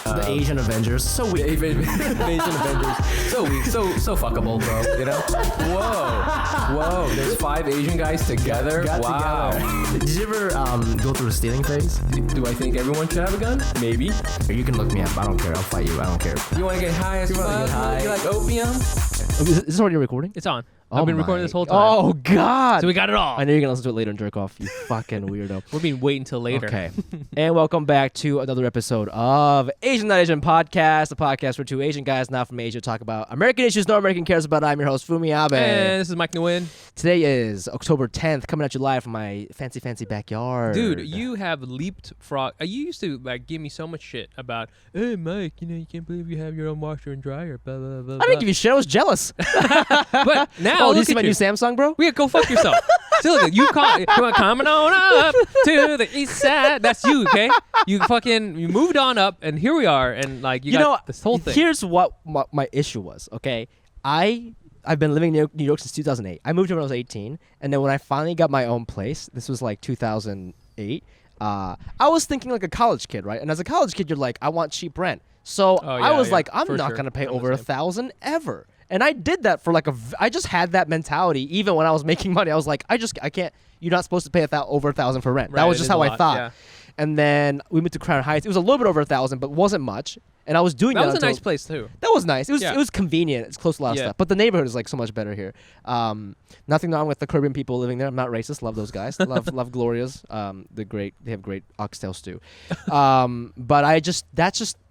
The Asian Avengers, so weak. Asian Avengers, so weak, so fuckable, bro. You know? Whoa. There's 5 Asian guys together. Wow. Together. Did you ever go through a stealing phase? Do I think everyone should have a gun? Maybe. Or you can look me up. I don't care. I'll fight you. I don't care. You want to get high as fuck? You like opium? Is this already recording? It's on. Oh I've been recording this whole time. Oh, God. So we got it all. I know you're going to listen to it later and jerk off, you fucking weirdo. We're being wait until later. Okay. And welcome back to another episode of AsianNotAsianPod, the podcast where 2 Asian guys not from Asia talk about American issues no American cares about. I'm your host, Fumi Abe. And this is Mike Nguyen. Today is October 10th, coming at you live from my fancy backyard. Dude, you have leapfrog. You used to give me so much shit about, hey, Mike, you can't believe you have your own washer and dryer, blah, blah, blah, I didn't give you shit. I was jealous. But now, oh, look did you see at my new Samsung, bro? Yeah, go fuck yourself. So look, you coming on up to the east side. That's you, okay? You moved on up, and here we are, and you got this whole thing. Here's what my issue was, okay? I've been living in New York since 2008. I moved here when I was 18, and then when I finally got my own place, this was 2008, I was thinking like a college kid, right? And as a college kid, you're like, I want cheap rent. So I was like, I'm not going to pay over $1,000 ever. And I did that for I just had that mentality even when I was making money. I was like, I can't, you're not supposed to pay over $1,000 for rent. Right, that was just how I thought. Yeah. And then we moved to Crown Heights. It was a little bit over $1,000, but wasn't much. And I was doing that. That was a nice place too. That was nice. It was convenient. It's close to a lot of stuff. But the neighborhood is so much better here. Nothing wrong with the Caribbean people living there. I'm not racist. Love those guys. love Gloria's. They have great oxtail stew. But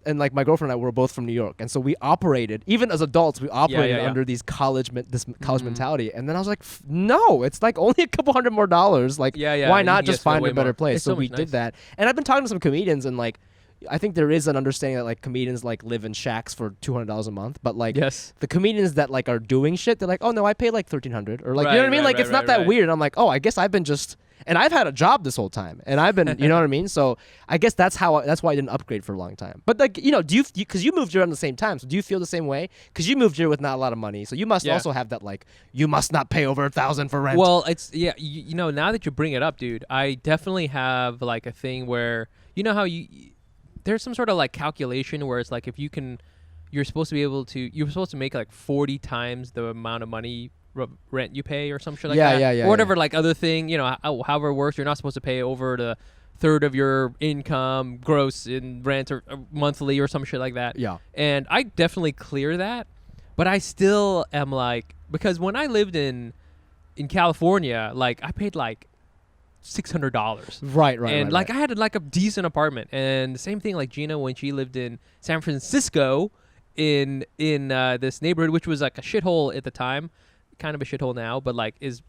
and my girlfriend and I were both from New York, and so we operated, even as adults, under these college mentality. And then I was like, no, it's only a couple $100 more. Why not just find a better place? So we did that. And I've been talking to some comedians, and I think there is an understanding that comedians live in shacks for $200 a month, but the comedians that are doing shit, they're like, oh no, I pay $1,300, or you know what I mean? It's not that weird. And I'm like, oh, I guess I've been and I've had a job this whole time, and I've been, you know what I mean? So I guess that's why I didn't upgrade for a long time. But do you, because you moved here around the same time, so do you feel the same way? Because you moved here with not a lot of money, so you must also have that you must not pay over $1,000 for rent. Well, it's now that you bring it up, dude, I definitely have a thing where how there's some sort of calculation where it's if you're supposed to make 40 times the amount of money rent you pay or some shit like that. Yeah. Or whatever other thing, however it works, you're not supposed to pay over the third of your income gross in rent or monthly or some shit like that. Yeah. And I definitely clear that, but I still am because when I lived in California, I paid $600. Right. And I had a decent apartment. And the same thing Gina when she lived in San Francisco in this neighborhood, which was a shithole at the time, kind of a shithole now, but is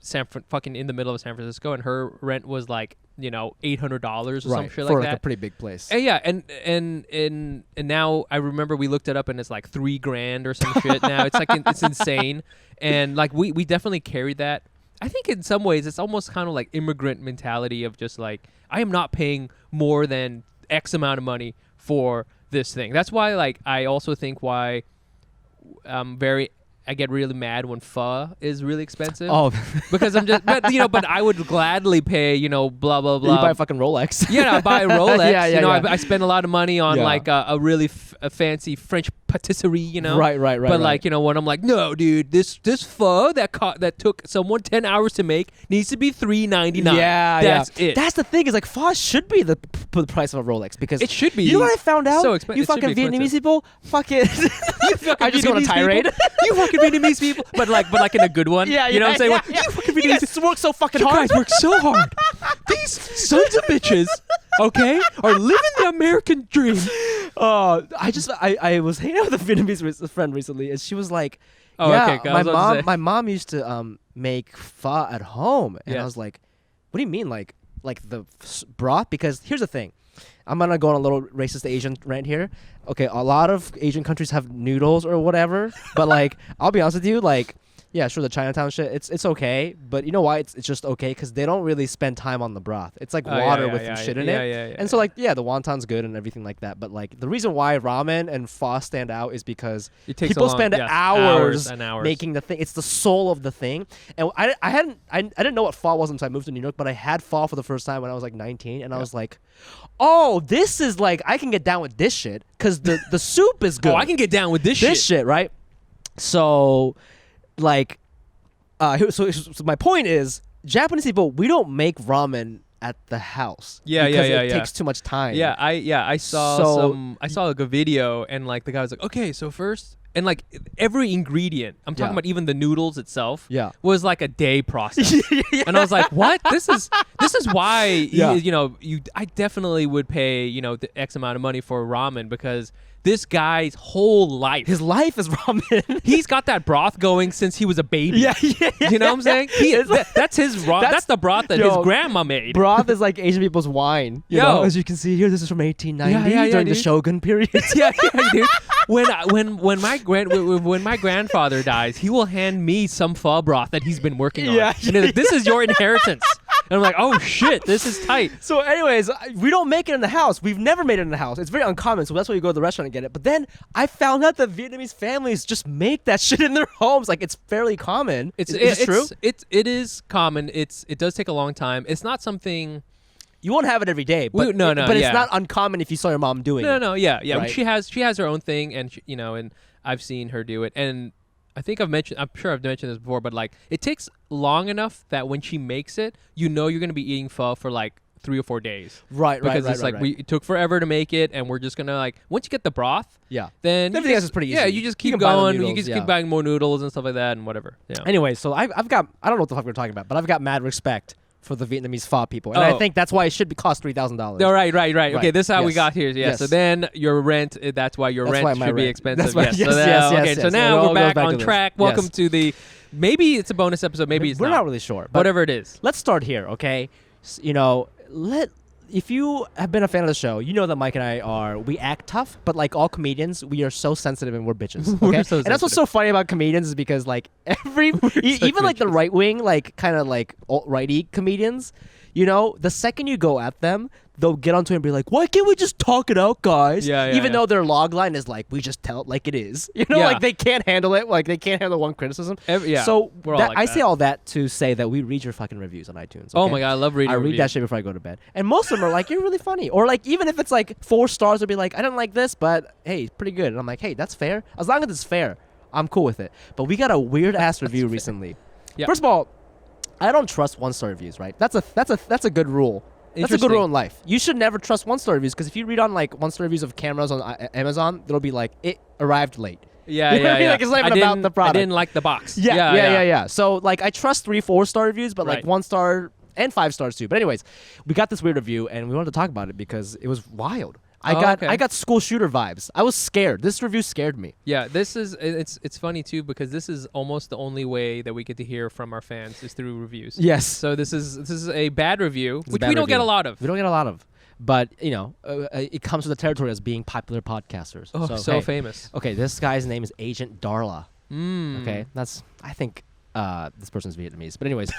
fucking in the middle of San Francisco, and her rent was $800 or some shit for that. a pretty big place. And and now I remember we looked it up and it's $3,000 or some shit now. It's it's insane. And we definitely carried that. I think in some ways it's almost kind of immigrant mentality of just I am not paying more than X amount of money for this thing. That's why I also think why I get really mad when pho is really expensive. Oh, because I'm just, but I would gladly pay, blah, blah, blah. You buy a fucking Rolex. Yeah, I buy a Rolex. Yeah. I spend a lot of money on a really fancy French patisserie, Right. But when I'm no, dude, this pho that took someone 10 hours to make needs to be $3.99. Yeah, That's it. That's the thing is pho should be the price of a Rolex because it should be. You know what I found out? So you fucking Vietnamese people, fucking. I just go on a tirade. You fucking Vietnamese people, but in a good one. Yeah, you know what I'm saying? Yeah. You fucking Vietnamese. You guys work so fucking hard. You guys work so hard. These sons of bitches, okay, are living the American dream. I was hanging out with a Vietnamese friend recently, and she was like, my mom used to make pho at home, and I was like, what do you mean, like the broth? Because here's the thing. I'm going to go on a little racist Asian rant here. Okay, a lot of Asian countries have noodles or whatever, but I'll be honest with you, Yeah, sure, the Chinatown shit, it's okay, but you know why it's just okay? Because they don't really spend time on the broth. It's like water with some shit in it. And so like, the wonton's good and everything like that, but like the reason why ramen and pho stand out is because people spend hours and hours making the thing. It's the soul of the thing. And I didn't know what pho was until I moved to New York, but I had pho for the first time when I was like 19, and I was like, oh, this is like, I can get down with this shit because the soup is good. Oh, I can get down with this shit, right? So, like, so my point is, Japanese people, we don't make ramen at the house. Because it takes too much time. I saw like a video, and like the guy was like, okay, so first, and like every ingredient, I'm talking about even the noodles itself, was like a day process. And I was like, what? This is why I definitely would pay the X amount of money for ramen, because this guy's whole life. His life is ramen. He's got that broth going since he was a baby. You know what I'm saying? That's his broth. That's the broth that his grandma made. Broth is like Asian people's wine. You know? As you can see here, this is from 1890 during the Shogun period. Dude. When my grandfather dies, he will hand me some pho broth that he's been working on. And like, this is your inheritance. And I'm like, oh shit, this is tight. So anyways, we don't make it in the house. We've never made it in the house. It's very uncommon, so that's why you go to the restaurant and get it. But then I found out that Vietnamese families just make that shit in their homes. Like, it's fairly common. Is it true? It is common. It does take a long time. It's not something... You won't have it every day, but but it's not uncommon if you saw your mom doing it. Yeah. Right? She has her own thing, and and I've seen her do it, and I think I'm sure I've mentioned this before, but like it takes long enough that when she makes it, you're going to be eating pho for like 3 or 4 days. Right. Because it's like it took forever to make it, and we're just gonna like once you get the broth, then everything else is pretty easy. Yeah, you just keep going. You just keep buying more noodles and stuff like that, and whatever. Yeah. Anyway, so I've got, I don't know what the fuck we're talking about, but I've got mad respect for the Vietnamese pho people, and I think that's why it should cost $3,000. Oh, right. Okay, this is how we got here. Yeah. So then your rent. That's why your rent should be expensive. Yes. So now we're back on track. Welcome to the. Maybe it's a bonus episode. Maybe it's not. We're not really sure. But whatever it is. Let's start here, okay? If you have been a fan of the show, you know that Mike and I we act tough, but like all comedians, we are so sensitive and we're bitches. Okay? And that's what's so funny about comedians is because like even like the right wing, like kind of like alt-righty comedians, the second you go at them, they'll get onto it and be like, why can't we just talk it out, guys? Even though their log line is like, we just tell it like it is. Like they can't handle it. Like they can't handle one criticism. So I say all that to say that we read your fucking reviews on iTunes. Okay? Oh my God, I love reading reviews. I read that shit before I go to bed. And most of them are like, you're really funny. Or like, even if it's like 4 stars, they'll be like, I didn't like this, but hey, it's pretty good. And I'm like, hey, that's fair. As long as it's fair, I'm cool with it. But we got a weird ass review recently. First of all, I don't trust 1-star reviews, right? That's a good rule. That's a good rule in life. You should never trust 1-star reviews, because if you read on like 1-star reviews of cameras on Amazon, it'll be like, it arrived late. Like it's not even about the product. I didn't like the box. Yeah. So like I trust 3-4-star reviews, but like 1-star and 5 stars too. But anyways, we got this weird review and we wanted to talk about it because it was wild. I got school shooter vibes. I was scared. This review scared me. Yeah, it's funny too, because this is almost the only way that we get to hear from our fans is through reviews. Yes. So this is a bad review, which we don't get a lot of. We don't get a lot of. But, it comes with the territory as being popular podcasters. Oh, so famous. Okay, this guy's name is Agent Darla. Okay, I think this person's Vietnamese. But anyways,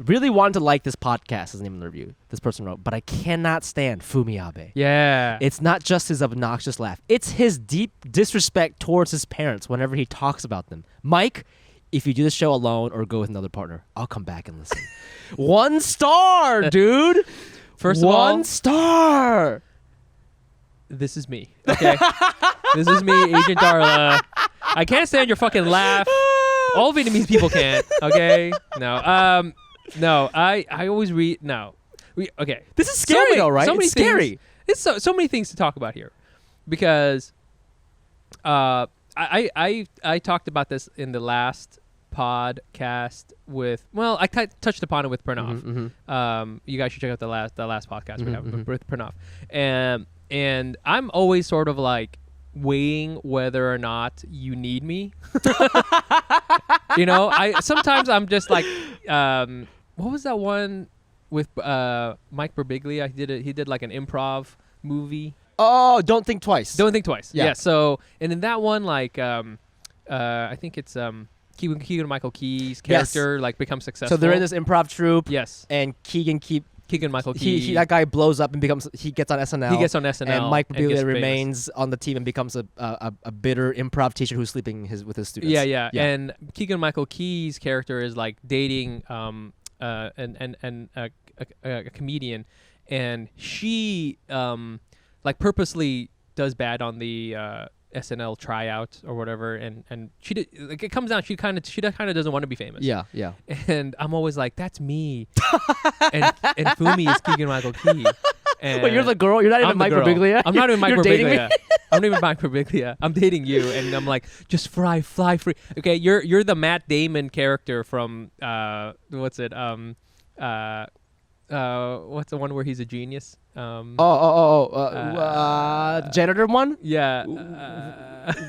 really wanted to like this podcast, is the name of the review. This person wrote, but I cannot stand Fumiabe. Yeah. It's not just his obnoxious laugh. It's his deep disrespect towards his parents whenever he talks about them. Mike, if you do the show alone or go with another partner, I'll come back and listen. 1 star, dude. First of all, 1 star. This is me. Okay. This is me, Agent Darla. I can't stand your fucking laugh. All Vietnamese people can't. Okay. No. No. I always read. No. Okay. This is scary though, right? So many it's scary. It's so many things to talk about here, because I talked about this in the last podcast with, well, I touched upon it with Pranav. You guys should check out the last podcast we have with Pranav, and I'm always sort of like weighing whether or not you need me. Sometimes I'm just like, what was that one with Mike Birbiglia? He did like an improv movie. Oh, Don't Think Twice. Don't Think Twice. Yeah. So, and in that one, like, I think it's Keegan-Michael Key's character like becomes successful. So they're in this improv troupe. Yes. And Keegan-Michael Key. That guy blows up and he gets on SNL. He gets on SNL. And Mike Birbiglia remains on the team and becomes a bitter improv teacher who's sleeping with his students. Yeah. And Keegan-Michael Key's character is like dating a comedian, and she like purposely does bad on the SNL tryout or whatever, and it comes down she kind of doesn't want to be famous. Yeah. And I'm always like, that's me. and Fumi is Keegan-Michael Key. And wait, you're the girl? You're not even Mike Birbiglia? I'm not even Mike Birbiglia. Dating me? I'm not even Mike Birbiglia. I'm dating you, and I'm like, just fly free. Okay, you're the Matt Damon character from what's it? What's the one where he's a genius? Janitor one? Yeah.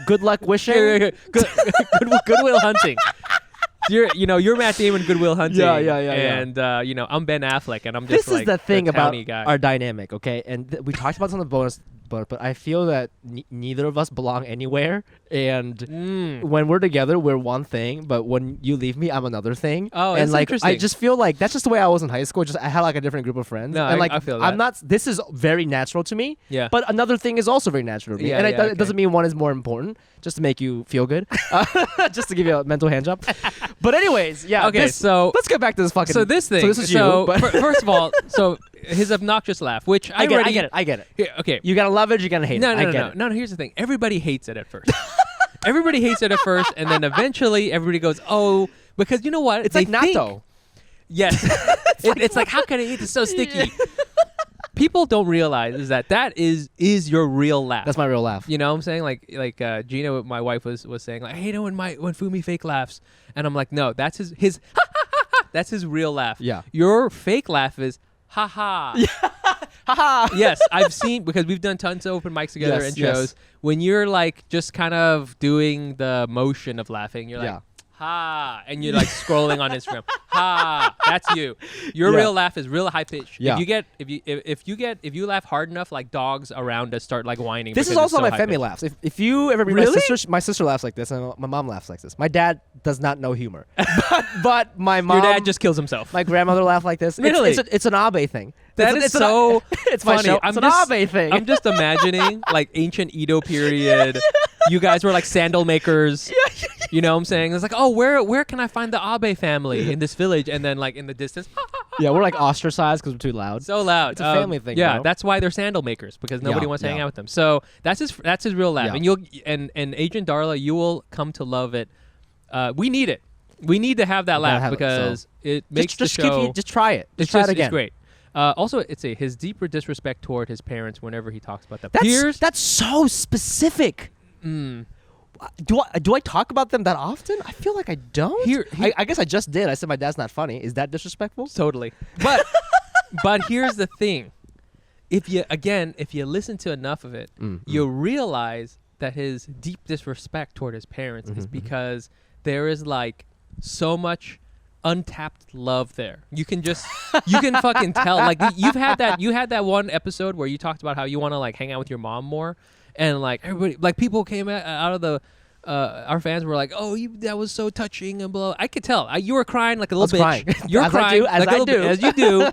Good luck wishing. Goodwill Hunting. You're Matt Damon, Goodwill Hunting. Yeah. And I'm Ben Affleck, and I'm just this is the thing about guy. Our dynamic, okay? And we talked about this on the bonus, but I feel that neither of us belong anywhere. And when we're together, we're one thing, but when you leave me, I'm another thing. Oh, and that's like interesting. I just feel like that's just the way I was in high school. Just I had like a different group of friends. No, and like I feel that. I'm not. This is very natural to me. Yeah. But another thing is also very natural to me. Yeah, and okay. it doesn't mean one is more important. Just to make you feel good, just to give you a mental hand job. But anyways, yeah. Okay, so let's get back to this fucking. So this thing. So this is you. But First of all, so his obnoxious laugh, which I get it. Yeah, okay. You gotta love it. You gotta hate it. No. Here's the thing. Everybody hates it at first. Everybody hates it at first, and then eventually everybody goes, "Oh," because you know what? It's like natto. Yes. It's like, how can I eat this so sticky? People don't realize is that is your real laugh. That's my real laugh. You know what I'm saying? Like Gina, my wife, was saying, like, I hate it when Fumi fake laughs. And I'm like, no, that's his that's his real laugh. Yeah. Your fake laugh is ha ha. Ha ha. Yes, I've seen, because we've done tons of open mics together and shows. When you're like just kind of doing the motion of laughing, you're like, ha, and you're like scrolling on Instagram. Ha, that's you. Your real laugh is real high pitch. Yeah. If you laugh hard enough, like dogs around us start like whining. This is also my family laughs. If you ever meet Really? my sister laughs like this, and my mom laughs like this. My dad does not know humor, but my mom. Your dad just kills himself. My grandmother laughed like this. Really? It's an Abe thing. It's so. It's my funny. show. It's an Abe thing. I'm just imagining like ancient Edo period. You guys were like sandal makers. You know what I'm saying? It's like, oh, where can I find the Abe family in this village? And then like in the distance. Yeah, we're like ostracized because we're too loud. So loud. It's a family thing. Yeah, bro. that's why they're sandal makers, because nobody wants to hang out with them. So that's his real laugh. Yeah. And Agent Darla, you will come to love it. We need it. We need to have that laugh because it makes the show. Just try it. Just try it again. It's great. Also, it's his deeper disrespect toward his parents whenever he talks about that. That's so specific. Do I talk about them that often? I feel like I don't. I guess I just did. I said my dad's not funny. Is that disrespectful? Totally. But here's the thing. If you listen to enough of it, you'll realize that his deep disrespect toward his parents is because there is like so much untapped love there. You can fucking tell. Like you had that one episode where you talked about how you want to like hang out with your mom more, and like everybody, like people came out of the our fans were like, oh, that was so touching and blah. I could tell you were crying like a little bitch. You're as crying as you do.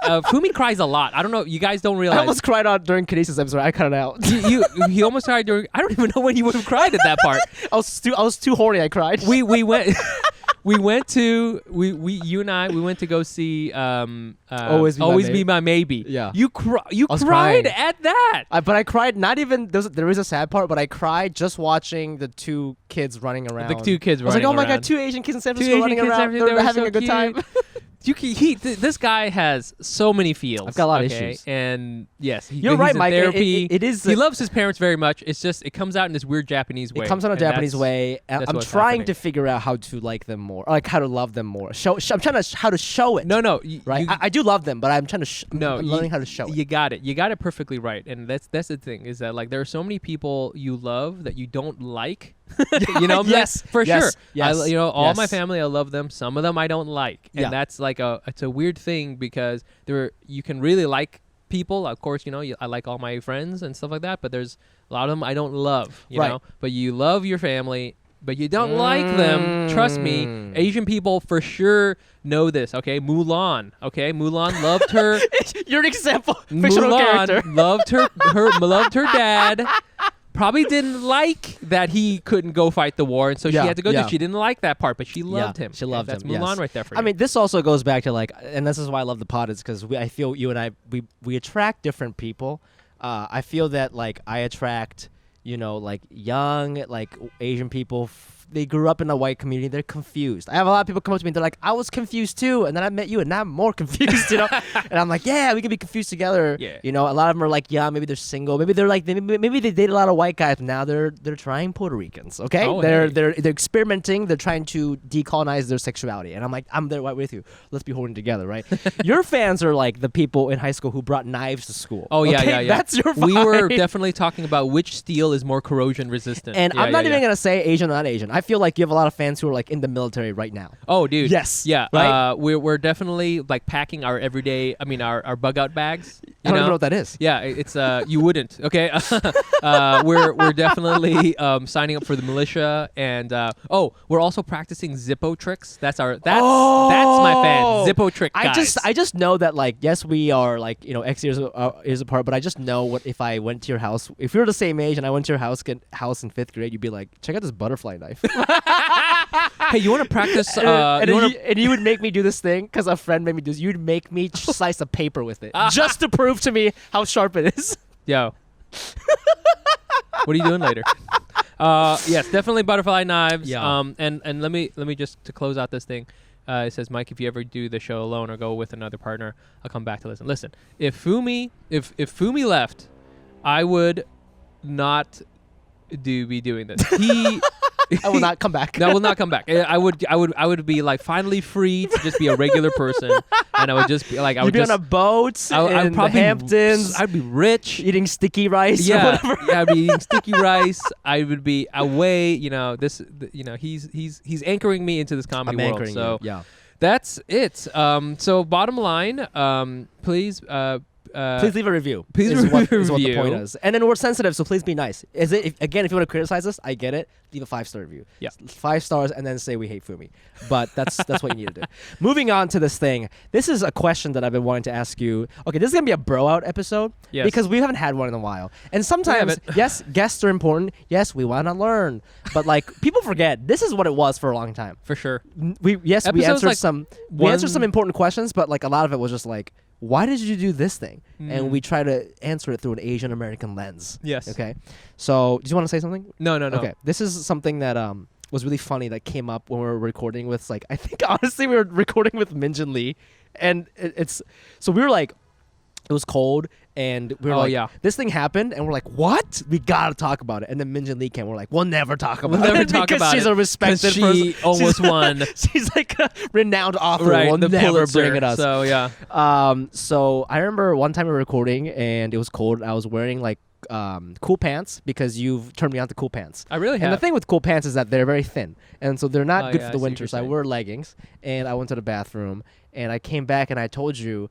Fumi cries a lot. I don't know. You guys don't realize. I almost cried out during Kinesis episode. I cut it out. He almost cried during. I don't even know when you would have cried at that part. I was too horny. I cried. We went. You and I went to go see Always Be My Maybe. Yeah. You cried crying. at that. But I cried not even there is a sad part, but I cried just watching the two kids running around. The two kids running around. I was like, oh my god, two Asian kids in San Francisco running around. They're having a good time. This guy has so many feels. I've got a lot of issues. And yes, you're right, Mike. Therapy. It is. He loves his parents very much. It's just it comes out in this weird Japanese way. It comes out in a Japanese way. I'm trying to figure out how to like them more, or like how to love them more. I'm trying to how to show it. No, right. I do love them, but I'm trying to. I'm learning how to show it. You got it. You got it perfectly right. And that's the thing is that like there are so many people you love that you don't like. You know, yes, for sure. Yes, all my family, I love them. Some of them I don't like, and that's like it's a weird thing because you can really like people. Of course, I like all my friends and stuff like that, but there's a lot of them I don't love. You know, but you love your family but you don't like them. Trust me, Asian people for sure know this. Okay, Mulan. Okay, Mulan loved her. You're an example. Fictional character. loved her dad. Probably didn't like that he couldn't go fight the war, and so she had to go do. She didn't like that part, but she loved him. She loved him. That's Mulan right there for you. I mean, this also goes back to like, and this is why I love the pod, is because I feel you and I we attract different people. I feel that like I attract, like young, like Asian people. They grew up in a white community. They're confused. I have a lot of people come up to me and they're like, I was confused too. And then I met you and now I'm more confused, And I'm like, yeah, we can be confused together. Yeah. A lot of them are like, yeah, maybe they're single. Maybe they're like, maybe they date a lot of white guys. But now they're trying Puerto Ricans, okay? Oh, they're experimenting. They're trying to decolonize their sexuality. And I'm like, I'm there right with you. Let's be holding together, right? Your fans are like the people in high school who brought knives to school. Oh, yeah, okay? yeah. That's your vibe. We were definitely talking about which steel is more corrosion resistant. And I'm not even going to say Asian or not Asian. I feel like you have a lot of fans who are like in the military right now. Oh, dude. Yes. Yeah. Right? We're definitely like packing our everyday. I mean, our bug out bags. I don't even know what that is. Yeah, it's you wouldn't. Okay. We're definitely signing up for the militia, and we're also practicing Zippo tricks. That's my fan. Zippo trick guys. I just know that like yes we are like X years apart, but I just know what if I went to your house, if you're the same age and I went to your house in 5th grade, you'd be like, check out this butterfly knife. Hey, you want to practice? And you would make me do this thing because a friend made me do this. You'd make me slice a paper with it just to prove to me how sharp it is. Yo. What are you doing later? Yes, definitely butterfly knives. Yeah. And let me just to close out this thing. It says, Mike, if you ever do the show alone or go with another partner, I'll come back to listen. Listen, if Fumi left, I would not be doing this. I will not come back. No, I will not come back. I would be like finally free to just be a regular person, and I would just be like, You'd be on a boat in the Hamptons. I'd be rich, eating sticky rice. Yeah, or whatever. Yeah, I'd be eating sticky rice. I would be away. He's anchoring me into this comedy world. So yeah, that's it. So bottom line, please. Please leave a review. Please is leave what, a is what the review. point is. And then we're sensitive, so please be nice. If you want to criticize us, I get it. Leave a 5-star review. Yeah. 5 stars and then say we hate Fumi. But that's what you need to do. Moving on to this thing. This is a question that I've been wanting to ask you. Okay, this is going to be a bro out episode. Yes. Because we haven't had one in a while. And sometimes, yes, guests are important. Yes, we want to learn. But like people forget, this is what it was for a long time. For sure. We answered like some important questions, but like a lot of it was just like, why did you do this thing? And we try to answer it through an Asian American lens. Yes. Okay. So, do you want to say something? No. Okay. This is something that was really funny that came up when we were recording with I think honestly we were recording with Minjin Lee, and so we were like, it was cold, and we were this thing happened, and we're like, what? We gotta talk about it. And then Minjin Lee came, we're like, we'll never talk about it because she's a respected person. She almost won. She's like a renowned author. Right, we'll never Pulitzer, bring it up. So yeah. So I remember one time we were recording, and it was cold. I was wearing like cool pants because you've turned me on to cool pants. I really have. And the thing with cool pants is that they're very thin, and so they're not good for the I winter. So I wore leggings, and I went to the bathroom, and I came back, and I told you,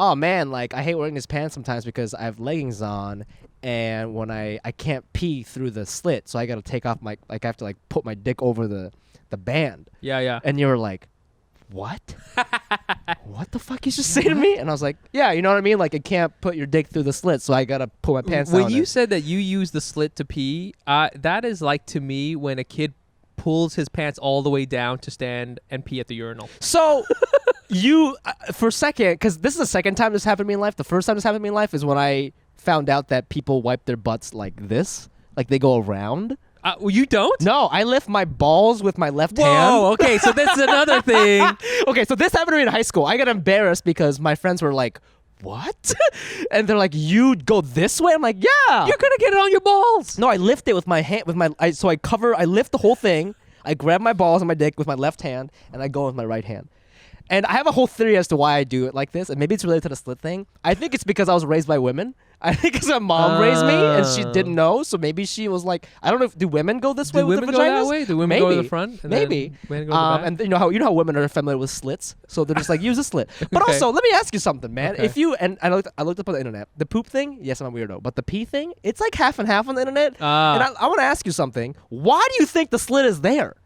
oh man, like I hate wearing these pants sometimes because I have leggings on, and when I can't pee through the slit, so I got to take off I have to like put my dick over the band. Yeah. And you were like, what? What the fuck you just say to me? And I was like, yeah, you know what I mean? Like, I can't put your dick through the slit, so I gotta put my pants down. When you said that you use the slit to pee, that is like to me when a kid pulls his pants all the way down to stand and pee at the urinal. So, you, for a second, because this is the second time this happened to me in life. The first time this happened to me in life is when I found out that people wipe their butts like this. Like, they go around. Well, you don't? No, I lift my balls with my left hand. Whoa, okay, so that's another thing. Okay, so this happened to me in high school. I got embarrassed because my friends were like, what? And they're like, you go this way? I'm like, yeah. You're gonna get it on your balls. No, I lift it with my hand, I lift the whole thing. I grab my balls and my dick with my left hand, and I go with my right hand. And I have a whole theory as to why I do it like this, and maybe it's related to the slit thing. I think it's because I was raised by women. I think because my mom raised me and she didn't know, so maybe she was like, I don't know. Do women go this way with their vaginas? Do women go that way? Do women go to the front? And maybe. Men go to the back? And you know how women are familiar with slits, so they're just like use a slit. But also, let me ask you something, man. Okay. If you and I looked up on the internet, the poop thing, yes, I'm a weirdo, but the pee thing, it's like half and half on the internet. And I want to ask you something. Why do you think the slit is there?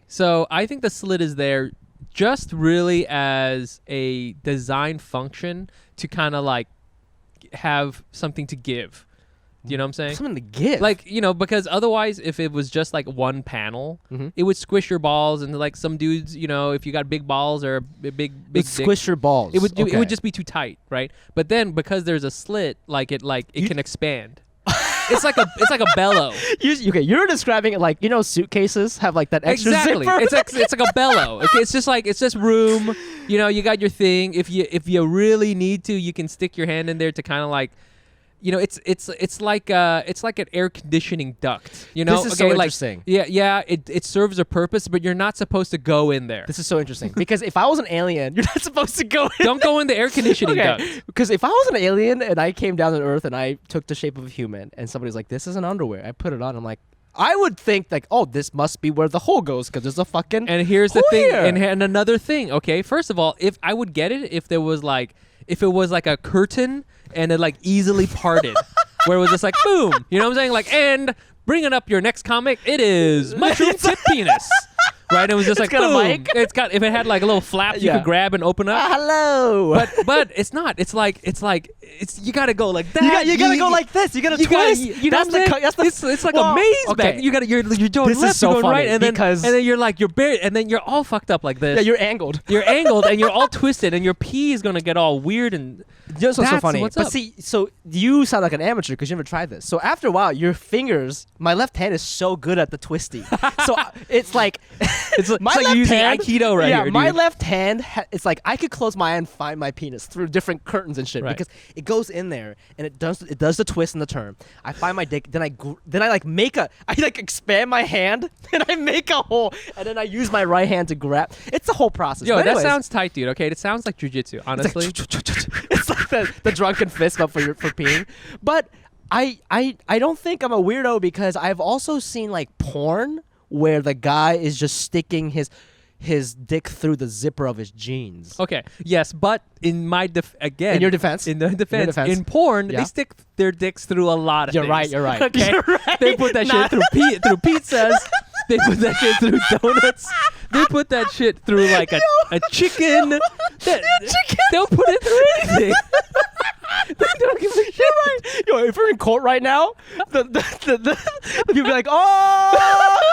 So I think the slit is there just really as a design function to kind of like have something to give. Do you know what I'm saying? Something to give. Like, because otherwise if it was just like one panel, it would squish your balls, and like some dudes, if you got big balls or a big squish your balls. It would just be too tight, right? But then because there's a slit, it can expand. It's like a bellow. You're describing it like suitcases have like that extra exactly. zipper. It's like a bellow. Okay, it's just room. You got your thing. If you really need to, you can stick your hand in there to kind of like, it's like an air conditioning duct. This is so interesting. Yeah. It serves a purpose, but you're not supposed to go in there. This is so interesting because if I was an alien, you're not supposed to go in. Don't go in the air conditioning duct. Because if I was an alien and I came down to Earth and I took the shape of a human and somebody's like, "This is an underwear," I put it on. I'm like, I would think like, "Oh, this must be where the hole goes because there's a fucking." And here's the thing, and another thing. Okay, first of all, if I would get it if it was like a curtain and it like easily parted, where it was just like boom, you know what I'm saying? Like, and bringing up your next comic, it is mushroom tip penis. Right, it was just like boom. It's got if it had like a little flap you could grab and open up. Hello. But it's not. It's like you gotta go like that. You gotta go like this. You gotta twist. It's like a maze back. You gotta you're doing this left, is so you're going funny right, and because then you're like you're buried, and then you're all fucked up like this. Yeah, you're angled. You're angled, and you're all twisted, and your pee is gonna get all weird and. That's so funny. What's but up. see, so you sound like an amateur because you never tried this. So after a while, your fingers, my left hand is so good at the twisty. So it's like my left using hand, Aikido right here. My left hand, it's like I could close my eye and find my penis through different curtains and shit because it goes in there and it does the twist and the turn. I find my dick, then I expand my hand and I make a hole and then I use my right hand to grab. It's a whole process. Yo, that sounds tight, dude. Okay, it sounds like jujitsu. Honestly, it's like the drunken fist bump for peeing. But I don't think I'm a weirdo because I've also seen like porn where the guy is just sticking his dick through the zipper of his jeans. Okay. Yes, but in my in your defense, in porn, they stick their dicks through a lot of things. You're right. Okay. You're right. They put that shit through pizzas. They put that shit through donuts. They put that shit through like a chicken. They'll put it through anything. They don't give a shit. You're right. Yo, if we're in court right now, the you'd be like, oh,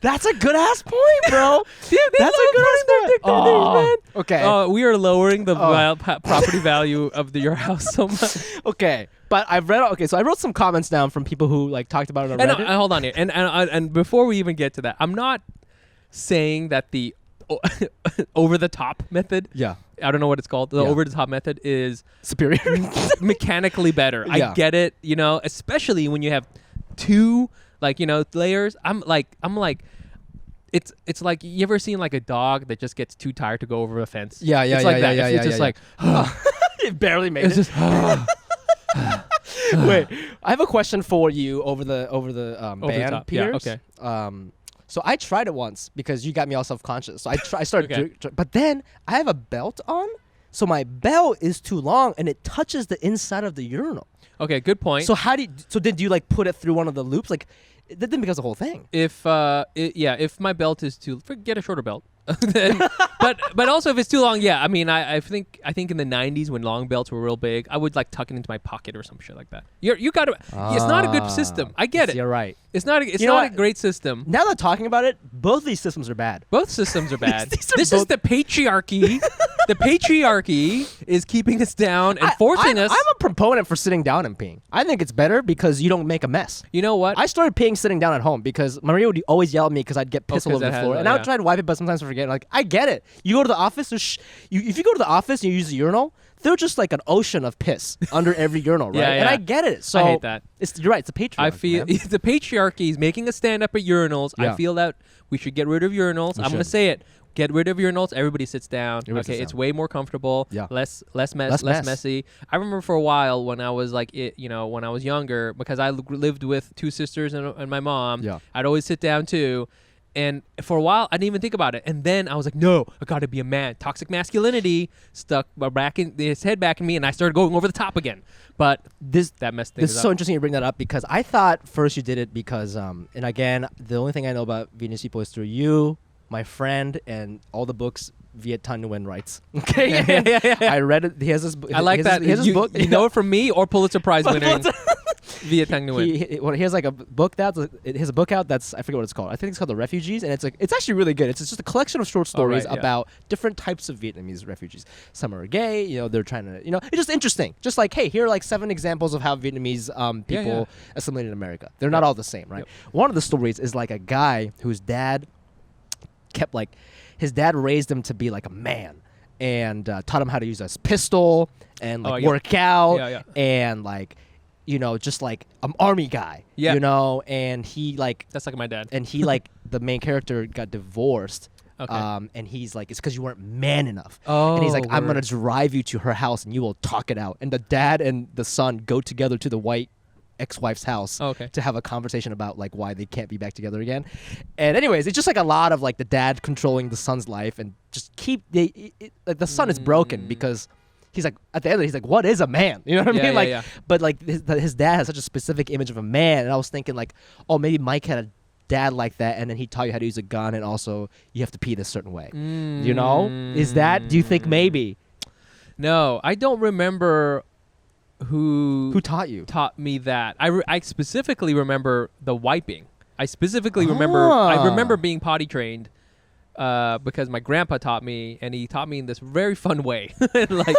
that's a good ass point, bro. Yeah, that's a good ass point. Oh, okay. We are lowering the property value of your house so much. Okay, but I wrote some comments down from people who like talked about it on Reddit. Hold on here, and before we even get to that, I'm not saying that the over the top method. Yeah. I don't know what it's called. The over the top method is superior, mechanically better. Yeah. I get it, especially when you have two layers. I'm like it's like you ever seen like a dog that just gets too tired to go over a fence? Yeah. It's like that. It's just like it barely made it. Just Wait, I have a question for you over the band, Peters. Yeah, okay. So I tried it once because you got me all self-conscious. So I started, but then I have a belt on, so my belt is too long and it touches the inside of the urinal. Okay, good point. So did you like put it through one of the loops? Like, it didn't become the whole thing. If my belt is too, get a shorter belt. Then, but also if it's too long, I mean, I think in the 90s when long belts were real big, I would like tuck it into my pocket or some shit like that. You got to. It's not a good system. I get it. You're right. It's not a great system. Now that talking about it, both of these systems are bad. Both systems are bad. This is the patriarchy. The patriarchy is keeping us down and forcing us. I'm a proponent for sitting down and peeing. I think it's better because you don't make a mess. You know what? I started peeing sitting down at home because Maria would always yell at me because I'd get piss all over the floor. And I would try to wipe it, but sometimes I forget. Like, I get it. You go to the office, if you go to the office and you use the urinal, there's just like an ocean of piss under every urinal, right? And I get it. So I hate that. You're right. It's a patriarchy. I feel the patriarchy is making us stand up at urinals. I feel that we should get rid of urinals. I'm going to say it. Get rid of urinals. Everybody sits down. It's way more comfortable. Yeah. Less messy. I remember for a while when I was when I was younger, because I lived with two sisters and my mom. Yeah. I'd always sit down too. And for a while, I didn't even think about it. And then I was like, no, I got to be a man. Toxic masculinity stuck his head back in me, and I started going over the top again. But that messed things up. This is so interesting you bring that up, because I thought first you did it because, and again, the only thing I know about Vietnamese people is through you, my friend, and all the books Viet Thanh Nguyen writes. Okay, yeah. I read it. He has this. I like that. He has his book. You know it from me or Pulitzer Prize winning Viet Thanh Nguyen. He has like a book he has a book out that's, I forget what it's called. I think it's called The Refugees, and it's actually really good. It's just a collection of short stories about different types of Vietnamese refugees. Some are gay, they're trying to, it's just interesting. Just like, hey, here are like 7 examples of how Vietnamese people assimilated in America. They're not all the same, right? Yep. One of the stories is like a guy whose dad his dad raised him to be like a man, and taught him how to use a pistol and work out and like, just like an army guy, and he like, that's like my dad, and he like the main character got divorced. Okay. And he's like, it's because you weren't man enough. Oh, and he's like, I'm gonna drive you to her house and you will talk it out. And the dad and the son go together to the white ex-wife's house to have a conversation about like why they can't be back together again. And anyways, it's just like a lot of like the dad controlling the son's life, and just like the son is broken because he's like, at the end of it, he's like, what is a man? You know what I mean? But like his dad has such a specific image of a man, and I was thinking like, oh, maybe Mike had a dad like that, and then he taught you how to use a gun, and also you have to pee this certain way. Is that, do you think maybe? No, I don't remember who taught me that. I specifically remember the wiping. I specifically remember being potty trained because my grandpa taught me, and he taught me in this very fun way. Like,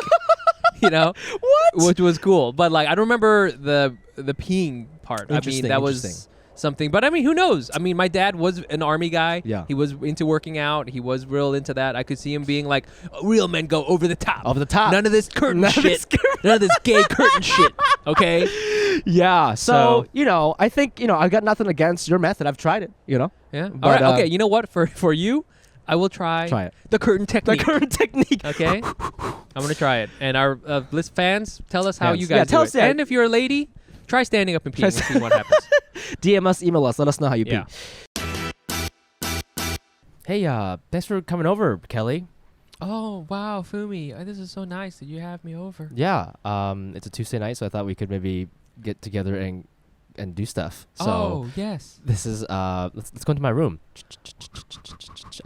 what? Which was cool. But like, I don't remember the peeing part. I mean, that was something. But I mean, who knows? I mean, my dad was an army guy. Yeah. He was into working out. He was real into that. I could see him being like, real men go over the top. Over the top. None of this curtain shit. None of this gay curtain shit. Okay? Yeah. So, I think, I've got nothing against your method. I've tried it, Yeah. But, all right. Okay. You know what? For you, I will try it. The curtain technique. Okay. I'm going to try it. And our list fans, tell us how you guys do it. And if you're a lady, try standing up and peeing and see what happens. DM us, email us, let us know how you pee. Hey, thanks for coming over, Kelly. Oh, wow, Fumi. This is so nice that you have me over. Yeah, it's a Tuesday night, so I thought we could maybe get together and do stuff. So yes. This is, let's go into my room.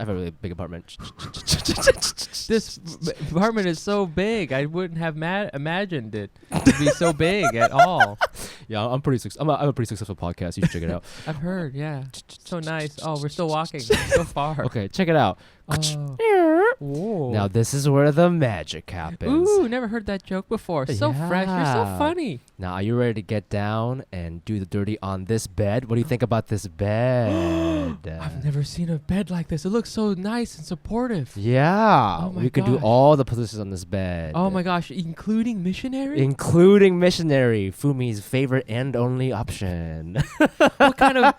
I have a really big apartment. This apartment is so big. I wouldn't have imagined it to be so big at all. Yeah, I'm a pretty successful podcast. You should check it out. I've heard, yeah. So nice. Oh, we're still walking so far. Okay, check it out. Whoa. Now this is where the magic happens. Ooh, never heard that joke before. So fresh. You're so funny. Now, are you ready to get down and do the dirty on this bed? What do you think about this bed? I've never seen a bed like this. It looks so nice and supportive. Yeah. Oh my we could do all the positions on this bed. Oh my gosh, including missionary? Including missionary, Fumi's favorite and only option. What kind of...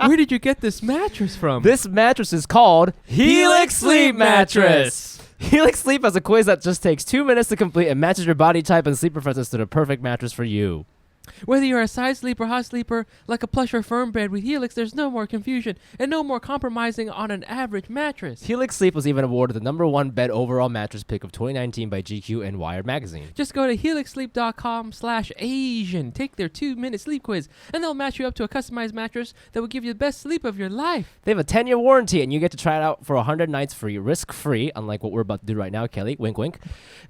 Where did you get this mattress from? This mattress is called Helix Sleep Mattress. Helix Sleep has a quiz that just takes 2 minutes to complete and matches your body type and sleep preferences to the perfect mattress for you. Whether you're a side sleeper, hot sleeper, like a plush or firm bed with Helix, there's no more confusion and no more compromising on an average mattress. Helix Sleep was even awarded the #1 bed overall mattress pick of 2019 by GQ and Wired magazine. Just go to helixsleep.com/Asian, take their 2-minute sleep quiz, and they'll match you up to a customized mattress that will give you the best sleep of your life. They have a 10-year warranty, and you get to try it out for 100 nights free, risk-free, unlike what we're about to do right now, Kelly. Wink, wink.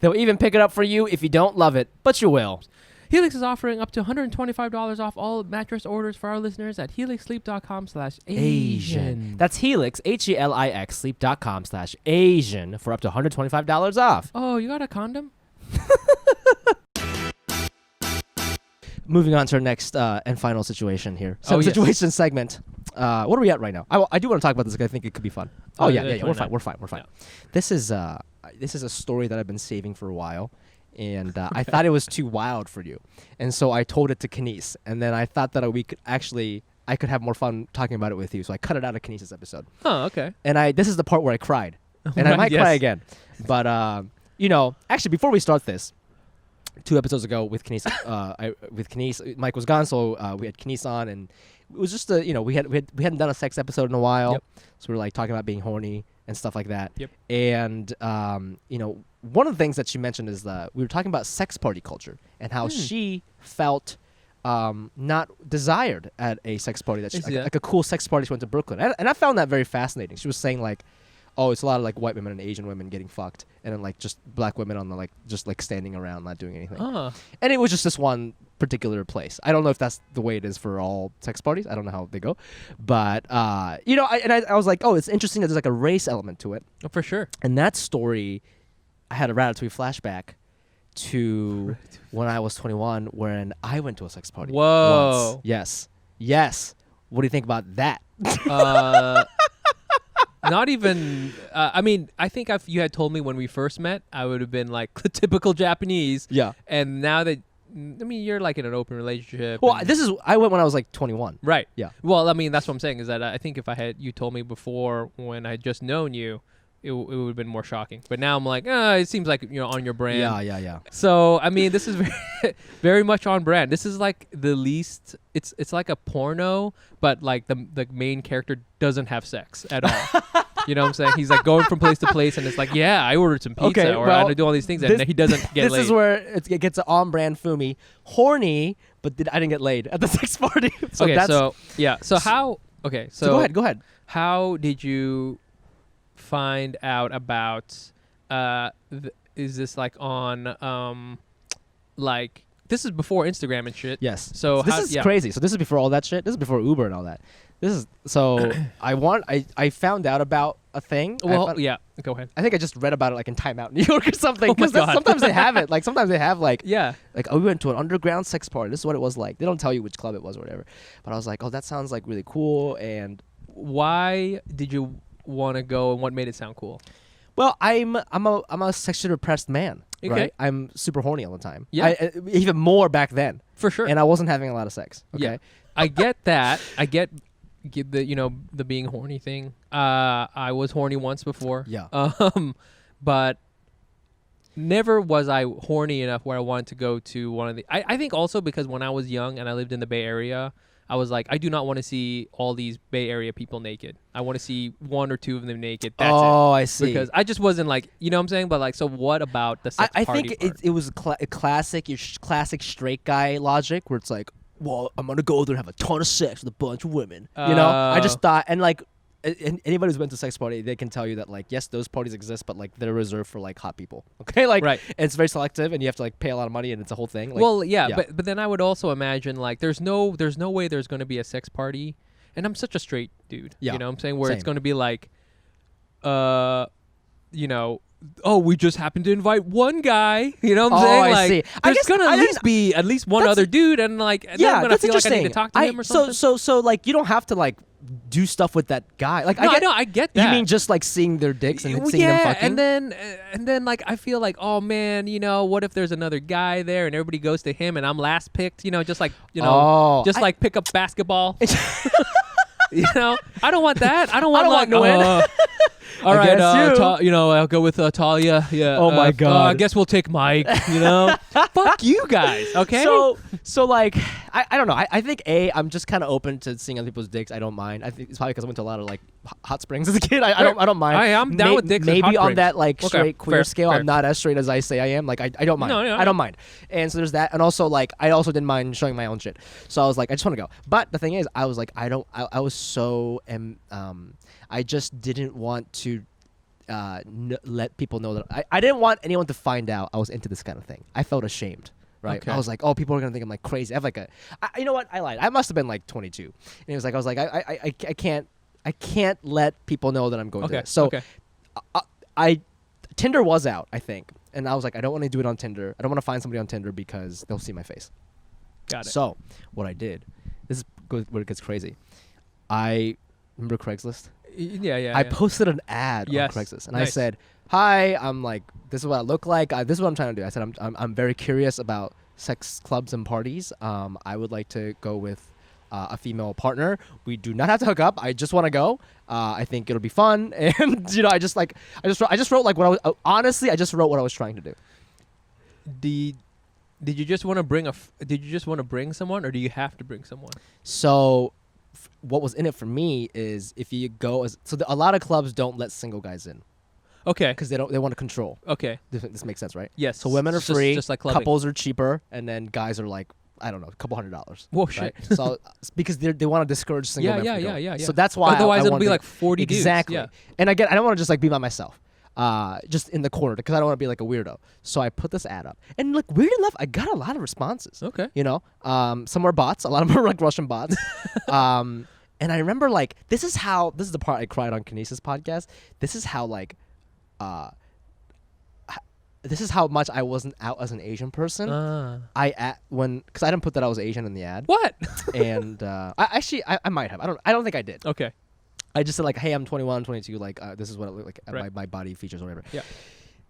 They'll even pick it up for you if you don't love it, but you will. Helix is offering up to $125 off all mattress orders for our listeners at helixsleep.com/Asian. That's Helix, HELIX, sleep.com/Asian for up to $125 off. Oh, you got a condom? Moving on to our next and final situation here. Situation segment. What are we at right now? I do want to talk about this because I think it could be fun. Yeah. We're fine. Yeah. This is a story that I've been saving for a while. And I thought it was too wild for you. And so I told it to Kenise. And then I thought that I could have more fun talking about it with you. So I cut it out of Kenise's episode. Oh, okay. And this is the part where I cried. and I might cry again. But actually, before we start this, 2 episodes ago with Kenise, Mike was gone, so we had Kenise on, and it was just we hadn't done a sex episode in a while, so we were like talking about being horny and stuff like that. And one of the things that she mentioned is that we were talking about sex party culture and how she felt not desired at a sex party like a cool sex party she went to Brooklyn, and I found that very fascinating. She was saying like, oh, it's a lot of like white women and Asian women getting fucked, and then like just black women on the just standing around not doing anything. And it was just this one particular place. I don't know if that's the way it is for all sex parties. I don't know how they go, but I was like, oh, it's interesting that there's like a race element to it. Oh, for sure. And that story, I had a Ratatouille flashback to when I was 21, when I went to a sex party. Whoa. Once. Yes. What do you think about that? Not even. I mean, I think if you had told me when we first met, I would have been like the typical Japanese. Yeah. And now that, I mean, you're like in an open relationship. Well, I went when I was like 21. Right. Yeah. Well, I mean, that's what I'm saying is that I think if you told me before when I had just known you, it would have been more shocking. But now I'm like, it seems like on your brand. Yeah. So I mean, this is very, very much on brand. This is like the least. It's like a porno, but like the main character doesn't have sex at all. You know what I'm saying? He's like going from place to place, and it's like, yeah, I ordered some pizza, or I do all these things, and he doesn't get laid. This is where it gets an on-brand Fumi, horny, but I didn't get laid at the sex party. So how? Okay, so go ahead. How did you find out about? Is this like on like? This is before Instagram and shit. Yes. So this is crazy. So this is before all that shit. This is before Uber and all that. This is so I found out about a thing. Well, go ahead. I think I just read about it like in Time Out New York or something. Because sometimes they have it. Like sometimes they have like we went to an underground sex party. This is what it was like. They don't tell you which club it was or whatever. But I was like, oh, that sounds like really cool. And why did you want to go, and what made it sound cool? Well, I'm a sexually repressed man. Okay. Right? I'm super horny all the time. Yeah. Even more back then. For sure. And I wasn't having a lot of sex. Okay. Yeah. I get that. I get the the being horny thing. I was horny once before. Yeah. But never was I horny enough where I wanted to go to one of the. I think also because when I was young and I lived in the Bay Area, I was like, I do not want to see all these Bay Area people naked. I want to see 1 or 2 of them naked. That's it. Oh, I see. Because I just wasn't like, you know what I'm saying? But like, so what about the sex I party think part? it was a classic straight guy logic where it's like, well, I'm going to go there and have a ton of sex with a bunch of women. I just thought, and like, anybody who's been to a sex party, they can tell you that like, yes, those parties exist, but like they're reserved for like hot people. Okay, like it's very selective, and you have to like pay a lot of money, and it's a whole thing. Like, but then I would also imagine like there's no way there's going to be a sex party, and I'm such a straight dude. You know what I'm saying? Where it's going to be like, oh, we just happened to invite one guy. You know what I'm saying? Like, see. There's gonna at least be at least one other dude, and like, and then I'm gonna feel like I need to talk to him or something. So like, you don't have to like do stuff with that guy. Like, I get that. You mean just like seeing their dicks and seeing them fucking? and then like I feel like, oh man, what if there's another guy there and everybody goes to him and I'm last picked? Just like like pick up basketball. I don't want that. I don't want no win. All right, I'll go with Talia. Yeah. Oh my God. I guess we'll take Mike. Fuck you guys. Okay. So like, I don't know. I think I'm just kind of open to seeing other people's dicks. I don't mind. I think it's probably because I went to a lot of like hot springs as a kid. I don't mind. I'm down with dicks. Maybe on springs. that like straight queer scale, fair. I'm not as straight as I say I am. Like I don't mind. No. I don't mind. And so there's that. And also like I also didn't mind showing my own shit. So I was like, I just want to go. But the thing is, I was like, I was so I just didn't want to let people know that I didn't want anyone to find out I was into this kind of thing. I felt ashamed, right? Okay. I was like, oh, people are gonna think I'm like crazy. I have like you know what? I lied. I must have been like 22. And it was like, I was like, I can't let people know that I'm going to this. So Tinder was out, I think, and I was like, I don't want to do it on Tinder. I don't want to find somebody on Tinder because they'll see my face. Got it. So what I did, this is where it gets crazy. I remember Craigslist. Yeah. I posted an ad on Craigslist, and I said, "Hi, I'm like, this is what I look like. This is what I'm trying to do." I said, "I'm very curious about sex clubs and parties. I would like to go with a female partner. We do not have to hook up. I just want to go. I think it'll be fun, and I just wrote like what I was. Honestly, I just wrote what I was trying to do. Did you just want to bring Did you just want to bring someone, or do you have to bring someone? So, what was in it for me is if you go a lot of clubs don't let single guys in. Okay. Because they want to control. Okay. This makes sense, right? Yes. So women are free. Just like clubbing. Couples are cheaper, and then guys are like, I don't know, a couple $100. Whoa, right? shit. So because they want to discourage single men from going. Yeah. So that's why. Otherwise, I it'll be like 40 dudes. Exactly. Yeah. And again, I don't want to just like be by myself, just in the corner, because I don't want to be like a weirdo. So I put this ad up, and like weird enough, I got a lot of responses. Okay. Some were bots. A lot of them were like Russian bots. And I remember like this is the part I cried on Kinesis podcast. This is how like. This is how much I wasn't out as an Asian person. Because I didn't put that I was Asian in the ad. What? And I might have. I don't think I did. Okay. I just said like, hey, I'm 21, 22. Like, this is what I look like. Right. My body features or whatever. Yeah.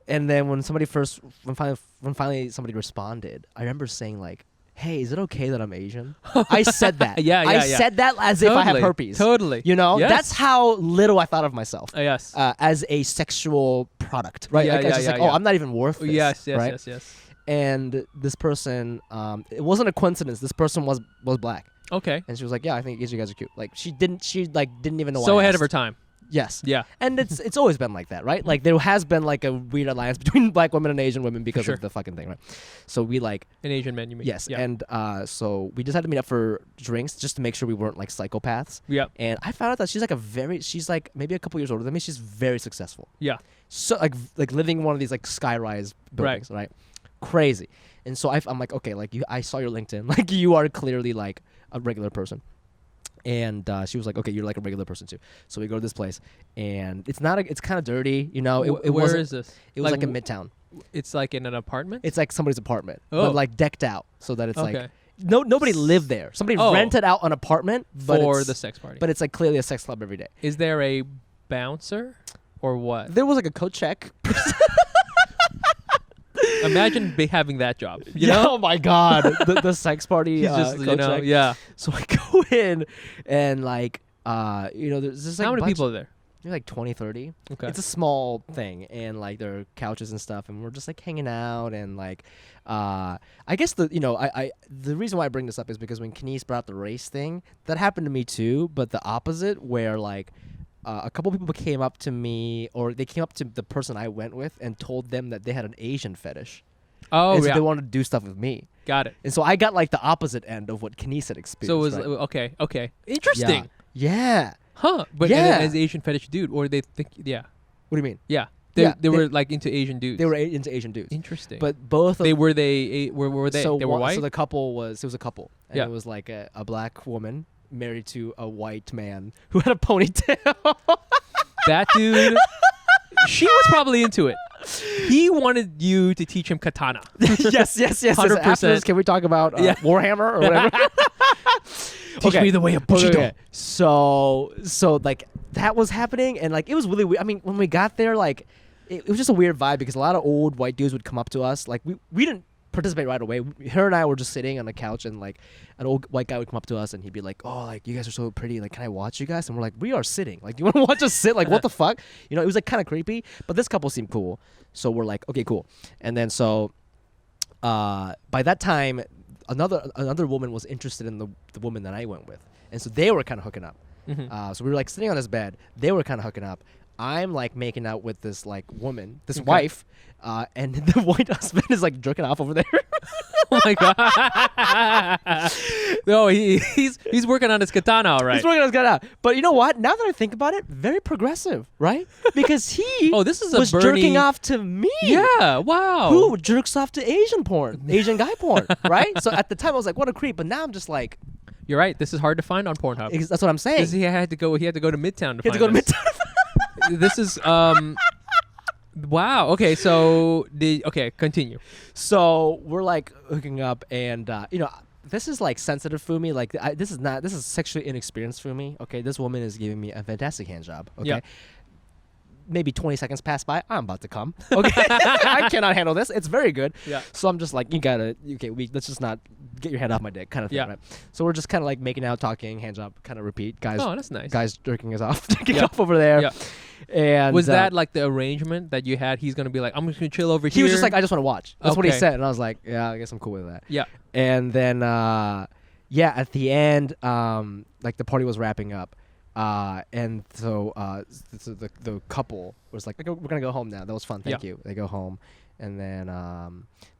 And then when finally somebody responded, I remember saying like, hey, is it okay that I'm Asian? I said that. I said that as if I have herpes. Totally. Yes. That's how little I thought of myself. Yes. As a sexual product, right? Yeah, oh, I'm not even worth this. Yes. And this person, it wasn't a coincidence. This person was black. Okay. And she was like, yeah, I think you guys are cute. Like she didn't even know. So why I ahead of asked. her time. Yes. Yeah. And it's always been like that, right? Like there has been like a weird alliance between black women and Asian women because of the fucking thing, right? So we like an Asian man, you mean? Yes. Yeah. And so we just had to meet up for drinks just to make sure we weren't like psychopaths. Yeah. And I found out that she's like maybe a couple years older than me. She's very successful. Yeah. So like living in one of these like sky-rise buildings, right? Crazy. And so I'm like, okay, like I saw your LinkedIn, like you are clearly like a regular person. And she was like, okay, you're like a regular person too. So we go to this place, and it's kind of dirty, Where is this? It was like in Midtown. It's like in an apartment? It's like somebody's apartment, but like decked out so that it's like nobody lived there. Somebody rented out an apartment for the sex party. But it's like clearly a sex club every day. Is there a bouncer or what? There was like a coat check. Imagine having that job. You know? Oh my God, the sex party. Just check. Yeah. So I go in, and like there's just like how many people are there? Maybe like 20, 30. Okay. It's a small thing, and like there are couches and stuff, and we're just like hanging out, and like I guess the reason why I bring this up is because when Kines brought up the race thing, that happened to me too, but the opposite, where like a couple people came up to me, or they came up to the person I went with and told them that they had an Asian fetish. Oh, and so they wanted to do stuff with me. Got it. And so I got like the opposite end of what Kines had experienced. So it was okay. Interesting. Yeah. Huh. But as Asian fetish dude, or they think What do you mean? Yeah. They were like into Asian dudes. They were into Asian dudes. Interesting. But both of were they? So they were white. So the couple was a couple, and Yeah. it was like a black woman married to a white man who had a ponytail. That dude, she was probably into it. He wanted you to teach him katana. yes. 100%. After this, can we talk about Warhammer or whatever? Teach me the way of Bushido. Okay. So like that was happening, and like it was really weird. I mean, when we got there, like it was just a weird vibe because a lot of old white dudes would come up to us. Like we didn't participate right away. Her and I were just sitting on the couch, and like an old white guy would come up to us, and he'd be like, "Oh, like you guys are so pretty. Like, can I watch you guys?" And we're like, "We are sitting. Like, you want to watch us sit? Like, what the fuck?" It was like kind of creepy. But this couple seemed cool, so we're like, "Okay, cool." And then so, by that time, another woman was interested in the woman that I went with, and so they were kind of hooking up. Mm-hmm. So we were like sitting on this bed. They were kind of hooking up. I'm like making out with this like woman, this wife, and the white husband is like jerking off over there. Oh my God! No, he's working on his katana, all right. He's working on his katana. But you know what? Now that I think about it, very progressive, right? Because he this is was jerking off to me. Yeah, wow. Who jerks off to Asian porn, Asian guy porn, right? So at the time I was like, what a creep. But now I'm just like, you're right. This is hard to find on Pornhub. That's what I'm saying. He had to go to Midtown to find this. This is wow. Okay, so continue. So we're like hooking up, and this is like sensitive for me. Like this is sexually inexperienced for me. Okay, this woman is giving me a fantastic hand job. Okay, maybe 20 seconds pass by. I'm about to come. Okay, I cannot handle this. It's very good. Yeah. So I'm just like, let's just not get your hand off my dick, kind of thing. Yeah. Right? So we're just kind of like making out, talking, hand job, kind of repeat. Guys. Oh, that's nice. Guys jerking us off, over there. Yeah. And was that like the arrangement that you had? He's gonna be like, I'm just gonna chill over here. He was just like, I just want to watch. That's what he said, and I was like, yeah, I guess I'm cool with that. Yeah. And then, at the end, like the party was wrapping up, and so the couple was like, we're gonna go home now. That was fun. Thank you. They go home, and then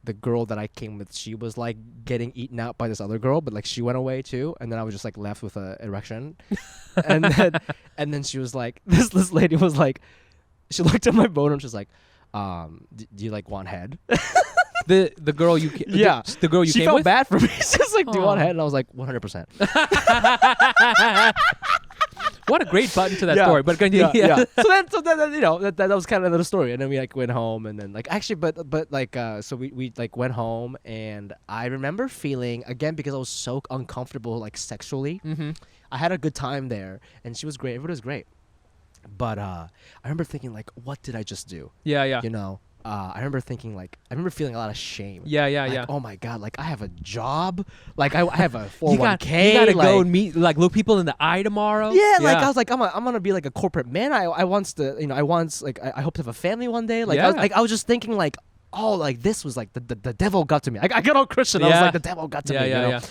the girl that I came with, she was like getting eaten out by this other girl, but like she went away too, and then I was just like left with an erection, and then she was like, this lady was like, she looked at my boner and she's like, do you like want head? The girl you the girl you she came felt with? bad for me. She's like, do you want head? And I was like, 100%. What a great button to that story. But continue. Yeah. So then that was kind of the story, and then we like went home, and then like actually, but like so we like went home, and I remember feeling again because I was so uncomfortable like sexually. Mm-hmm. I had a good time there, and she was great. Everybody was great, but I remember thinking like, what did I just do? Yeah. You know. I remember feeling a lot of shame. Yeah. Oh my God, like I have a job, like I have a 401k. You gotta like, go and meet, like look people in the eye tomorrow. Yeah, like I was like, I'm gonna be like a corporate man. I hope to have a family one day. Like I was just thinking like, oh, like this was like the devil got to me. I got all Christian. I was like, the devil got to me. Yeah.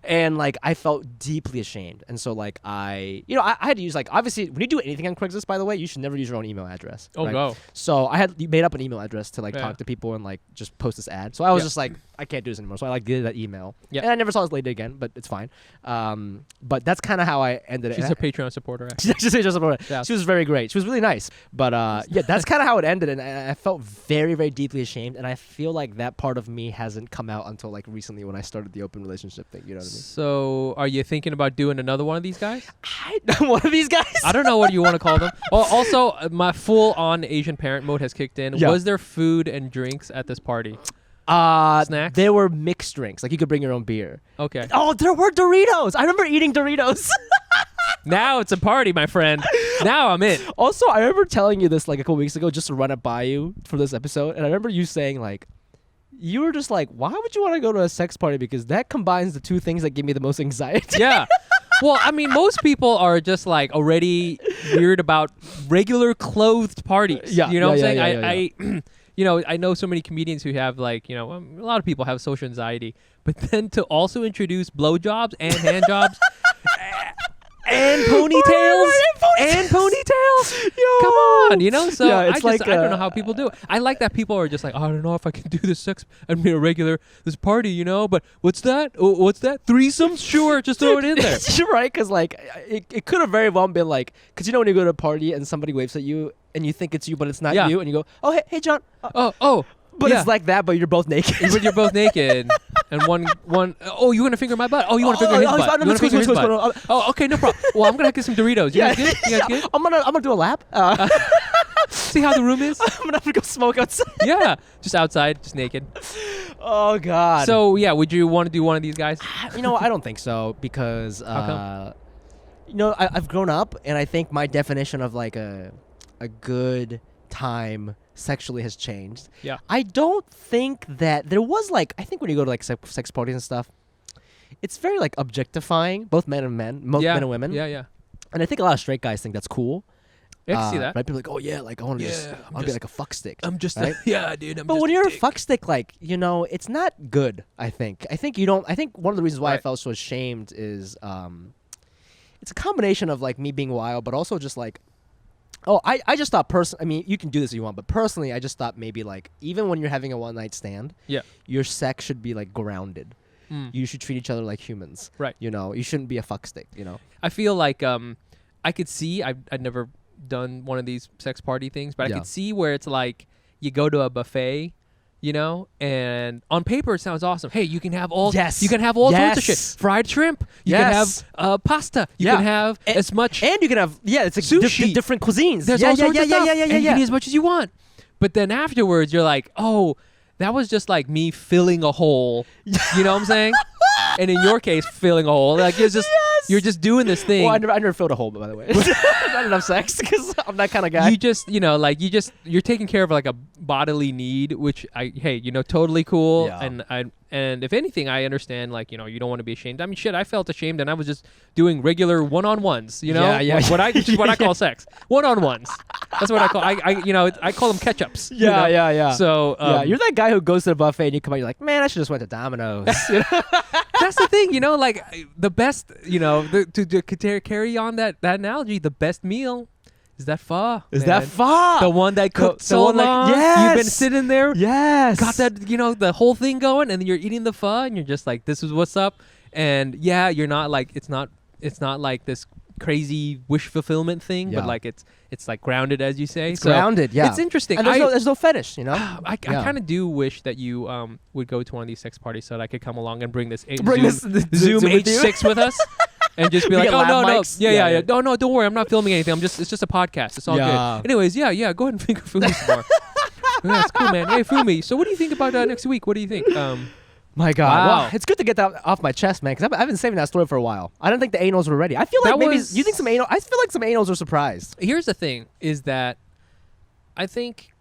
And like I felt deeply ashamed, and so like I had to use like obviously when you do anything on Craigslist, by the way, you should never use your own email address. Oh, right? no. So I had made up an email address to like talk to people and like just post this ad. So I was just like, I can't do this anymore. So I like did that email. Yeah. And I never saw this lady again, but it's fine. But that's kind of how I ended it. She's a Patreon supporter. She's actually a Patreon supporter. Yeah. She was very great. She was really nice. But that's kind of how it ended, and I felt very, very deeply ashamed. And I feel like that part of me hasn't come out until like recently when I started the open relationship thing. You know what I mean? So are you thinking about doing another one of these guys? One of these guys? I don't know what you want to call them. Well, also, my full-on Asian parent mode has kicked in. Yeah. Was there food and drinks at this party? Snacks? There were mixed drinks. Like you could bring your own beer. Okay. Oh, there were Doritos. I remember eating Doritos. Now it's a party, my friend. Now I'm in. Also, I remember telling you this like a couple weeks ago just to run it by you for this episode. And I remember you saying like, you were just like, why would you want to go to a sex party? Because that combines the two things that give me the most anxiety. Yeah. Well, I mean, most people are just like already weird about regular clothed parties. Yeah. You know what I'm saying? I know so many comedians who have like, a lot of people have social anxiety, but then to also introduce blowjobs and hand jobs and ponytails and ponytails. Yo. Come on, so I don't know how people do it. I like that people are just like, I don't know if I can do this sex and be a regular this party, but what's that? What's that? Threesomes? Sure, just throw it in there. You're right, because like it could have very well been like, because when you go to a party and somebody waves at you and you think it's you, but it's not you, and you go, oh hey John. But it's like that, but you're both naked. But you're both naked. And one. Oh, you want to finger my butt? Oh, you want to finger his butt? You want to finger his butt? Oh, okay, no problem. Well, I'm gonna get some Doritos. You guys good? You guys good? I'm gonna do a lap. See how the room is? I'm gonna go smoke outside. Yeah, just outside, just naked. Oh God. So yeah, would you want to do one of these guys? I don't think so because I've grown up, and I think my definition of like a good time sexually has changed. Yeah. I don't think that there was like, I think when you go to like sex parties and stuff, it's very like objectifying, both men and men, men and women. Yeah. And I think a lot of straight guys think that's cool. I can see that. Right? People are like, oh yeah, like I want to I'll be like a fuck stick. I'm just right? dude. But when you're a fuck stick, like, it's not good, I think. I think one of the reasons why I felt so ashamed is it's a combination of like me being wild, but also just like, I just thought you can do this if you want, but personally, I just thought maybe like even when you're having a one night stand, your sex should be like grounded. You should treat each other like humans. Right. You shouldn't be a fuck stick, I feel like I could see, I'd never done one of these sex party things, but I could see where it's like you go to a buffet, and on paper it sounds awesome. Hey, you can have all sorts of shit. Fried shrimp. You can have pasta. You can have as much. And you can have it's like sushi. Different cuisines. There's all sorts of stuff. And you can eat as much as you want. But then afterwards you're like, oh, that was just like me filling a hole. You know what I'm saying? And in your case, filling a hole. Like it's just You're just doing this thing. Well, I never filled a hole, by the way. Not enough sex because I'm that kind of guy. You just, you're taking care of like a bodily need, which totally cool. Yeah. And if anything, I understand, like, you don't want to be ashamed. I mean, shit, I felt ashamed, and I was just doing regular one-on-ones, Yeah. What I call sex. One-on-ones. That's what I call. I call them catch-ups. Yeah. So you're that guy who goes to the buffet and you come out, you're like, man, I should just went to Domino's. That's the thing, like the best, to carry on that analogy, the best meal is that pho. That pho? The one that cooked so long. Yes. You've been sitting there. Yes. Got that, the whole thing going, and then you're eating the pho, and you're just like, this is what's up. And yeah, you're not like, it's not like this crazy wish fulfillment thing, but like it's like grounded, as you say. It's grounded, yeah. It's interesting. And there's no fetish, I kind of do wish that you would go to one of these sex parties so that I could come along and bring this Zoom H6 with us. And just be like, oh, no. Yeah. No, don't worry. I'm not filming anything. It's just a podcast. It's all good. Anyways, go ahead and finger Fumi some more. Yeah, it's cool, man. Hey, Fumi. So what do you think about next week? What do you think? My God. Wow. Well, it's good to get that off my chest, man, because I've been saving that story for a while. I don't think the anals were ready. I feel like you think some anal. I feel like some anals are surprised. Here's the thing, is that I think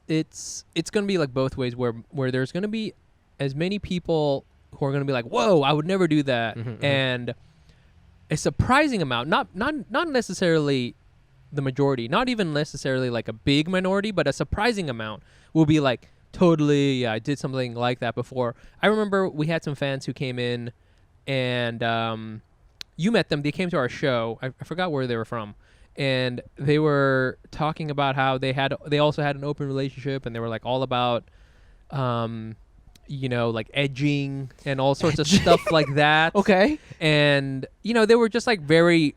it's going to be like both ways, where there's going to be as many people who are going to be like, whoa, I would never do that. And a surprising amount, not necessarily the majority, not even necessarily like a big minority, but a surprising amount will be like, totally, yeah, I did something like that before. I remember we had some fans who came in, and you met them. They came to our show. I forgot where they were from, and they were talking about how they also had an open relationship, and they were like all about, like edging and all sorts of stuff like that. Okay. And they were just like very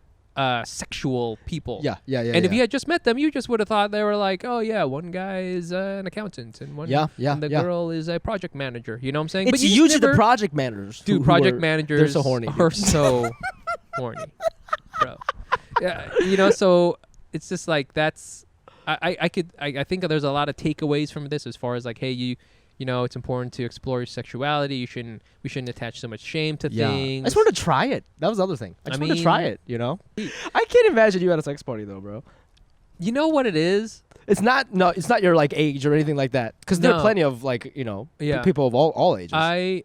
sexual people. Yeah. And if you had just met them, you just would have thought they were like, oh yeah, one guy is an accountant, and and the girl is a project manager. You know what I'm saying? It's usually the project managers. Dude, project managers. They're so horny. Are so horny, bro. Yeah, so it's just like that's. I think there's a lot of takeaways from this as far as like, hey, it's important to explore your sexuality. We shouldn't attach so much shame to things. I just wanted to try it. That was the other thing. I just wanted to try it, I can't imagine you at a sex party though, bro. You know what it is? It's not your like age or anything like that. Because there are plenty of like, people of all ages. I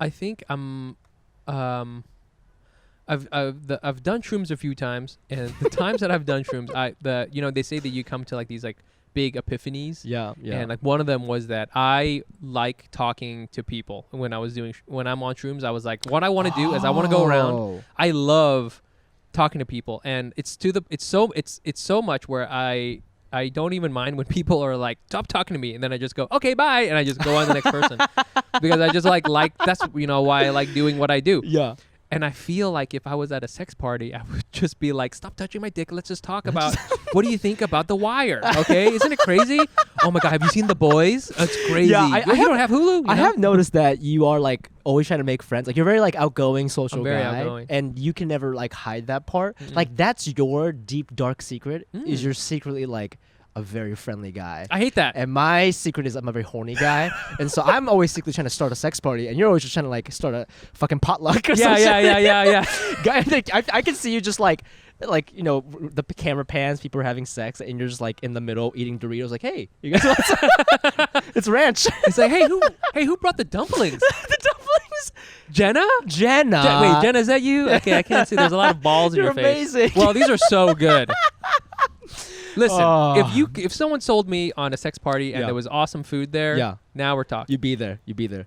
think I've done shrooms a few times, and the times that I've done shrooms, they say that you come to like these like big epiphanies. Yeah. And like one of them was that I like talking to people. When I'm on shrooms, I was like, what I want to do is I want to go around. I love talking to people, and it's so much where I don't even mind when people are like, stop talking to me, and then I just go, okay, bye, and I just go on to the next person because I just like that's why I like doing what I do. Yeah. And I feel like if I was at a sex party, I would just be like, stop touching my dick. Let's just talk about what do you think about The Wire? Okay. Isn't it crazy? Oh my God. Have you seen The Boys? It's crazy. Yeah, you don't have Hulu? I have noticed that you are like always trying to make friends. Like you're very like outgoing social I'm very guy. Outgoing. And you can never like hide that part. Like that's your deep, dark secret is you're secretly like a very friendly guy. I hate that. And my secret is I'm a very horny guy. And so I'm always secretly trying to start a sex party, and you're always just trying to like start a fucking potluck or something. Yeah. Guy, I can see you just like the camera pans, people are having sex, and you're just like in the middle eating Doritos, like, hey, you guys want some? It's ranch. It's like, hey, who brought the dumplings? The dumplings. Jenna? Wait, Jenna, is that you? Okay, I can't see. There's a lot of balls in your face. Amazing. Well, these are so good. Listen, if someone sold me on a sex party and there was awesome food there, now we're talking. You'd be there.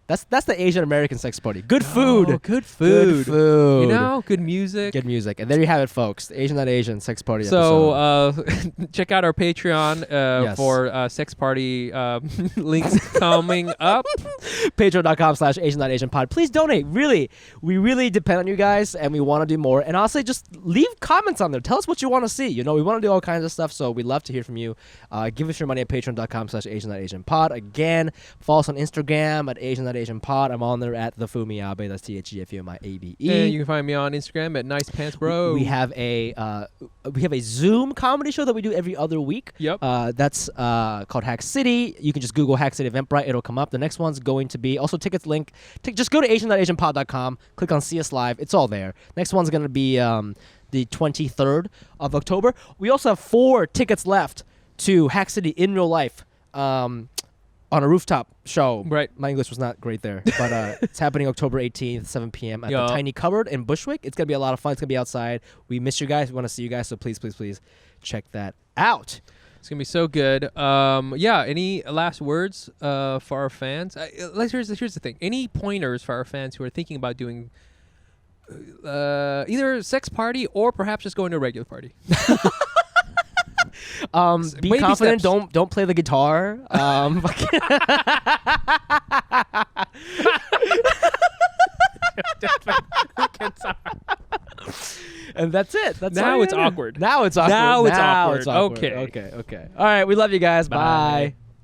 That's the Asian American sex party. Good food. Good food. Good music. Good music. And there you have it, folks. The Asian sex party episode. So check out our Patreon for sex party links coming up. Patreon.com/AsianNotAsianPod. Please donate. Really, we really depend on you guys, and we want to do more. And honestly, just leave comments on there. Tell us what you want to see. We want to do all kinds of stuff, so we'd love to hear from you. Give us your money at patreon.com/AsianNotAsianPod. Again, Follow us on Instagram at AsianNotAsianPod. I'm on there at the Fumiabe. That's TheFumiabe. And you can find me on Instagram at Nice Pants Bro. We have a Zoom comedy show that we do every other week. Yep. That's called Hack City. You can just Google Hack City Eventbrite. It'll come up. The next one's going to be also tickets link. Just go to AsianNotAsianPod.com. Click on See Us Live. It's all there. Next one's going to be the 23rd of October. We also have 4 tickets left to Hack City in real life on a rooftop show. Right. My English was not great there, but it's happening October 18th, 7 p.m. at the Tiny Cupboard in Bushwick. It's going to be a lot of fun. It's going to be outside. We miss you guys. We want to see you guys, so please, please, please check that out. It's going to be so good. Any last words for our fans? Here's the thing. Any pointers for our fans who are thinking about doing either a sex party or perhaps just going to a regular party? Be confident. Steps. Don't play the guitar. And that's it. Now it's awkward. Now it's awkward. Now it's awkward. Okay. All right. We love you guys. Bye.